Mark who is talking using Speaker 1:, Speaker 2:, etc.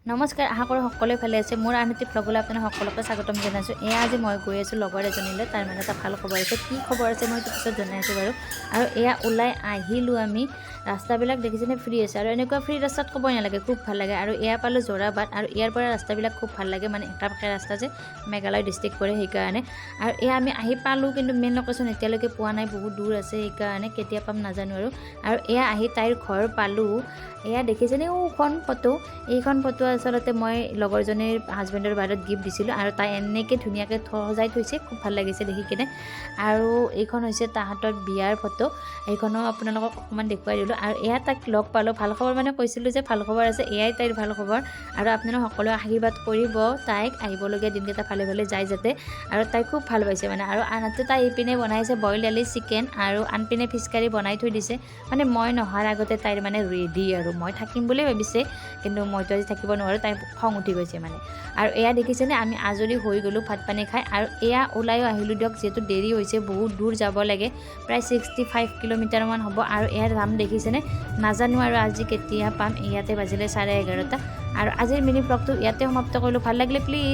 Speaker 1: নমস্কাৰ, আশা কৰোঁ সকলোৱে ভালে আছে। মোৰ আন এটি ভ্লগলৈ আপোনাক সকলোকে স্বাগতম জনাইছোঁ। এয়া আজি মই গৈ আছোঁ লগৰ এজনীলৈ, তাৰ মানে এটা ভাল খবৰ আছে। কি খবৰ আছে মই এইটো পিছত জনাই আছোঁ বাৰু। আৰু এয়া ওলাই আহিলোঁ আমি। ৰাস্তাবিলাক দেখিছেনে ফ্ৰী আছে, আৰু এনেকুৱা ফ্ৰী ৰাস্তাত ক'বই নালাগে, খুব ভাল লাগে। আৰু এয়া পালোঁ যোৰাবাট, আৰু ইয়াৰ পৰা ৰাস্তাবিলাক খুব ভাল লাগে, মানে একাপেকা ৰাস্তা যে মেঘালয় ডিষ্ট্ৰিক্ট পৰে সেইকাৰণে। আৰু এয়া আমি আহি পালোঁ, কিন্তু মেইন লোকেশ্যন এতিয়ালৈকে পোৱা নাই, বহুত দূৰ আছে সেইকাৰণে, কেতিয়া পাম নাজানো আৰু এয়া আহি তাইৰ ঘৰ পালোঁ। এয়া দেখিছেনে এইখন ফটো আচলতে মই লগৰজনীৰ হাজবেণ্ডৰ বাৰ্থডেত গিফ্ট দিছিলোঁ, আৰু তাই এনেকৈ ধুনীয়াকৈ সজাই থৈছে, খুব ভাল লাগিছে দেখি কিনে। আৰু এইখন হৈছে তাহাঁতৰ বিয়াৰ ফটো, এইখনো আপোনালোকক অকণমান দেখুৱাই দিলোঁ। আৰু এয়া তাইক লগ পালোঁ, ভাল খবৰ মানে কৈছিলোঁ যে ভাল খবৰ আছে, এয়াই তাইৰ ভাল খবৰ। আৰু আপোনালোক সকলোৱে আশীৰ্বাদ কৰিব তাইক, আহিবলগীয়া দিনকেইটা ভালে ভালে যায় যাতে। আৰু তাই খুব ভাল পাইছে মানে। আৰু আনহাতে তাই এইপিনে বনাইছে বইল দালি চিকেন, আৰু আনপিনে ফিছ কাৰী বনাই থৈ দিছে। মানে মই নহাৰ আগতে তাইৰ মানে ৰেডি, আৰু মই থাকিম বুলি ভাবিছে, কিন্তু মইতো আজি থাকিব নোৱাৰোঁ, তাই খং উঠি গৈছে মানে। আৰু এয়া দেখিছেনে আমি আজৰি হৈ গ'লোঁ ভাত পানী খাই। আৰু এয়া ওলাইও আহিলোঁ দিয়ক, যিহেতু দেৰি হৈছে, বহুত দূৰ যাব লাগে, প্ৰায় 65 কিলোমিটাৰমান হ'ব। আৰু এয়াৰ দাম দেখিছেনে, নাজানো আৰু আজি কেতিয়া পাম। ইয়াতে বাজিলে 11:30। আৰু আজিৰ মিনি ব্লগটো ইয়াতে সমাপ্ত কৰিলোঁ। ভাল লাগিলে প্লিজ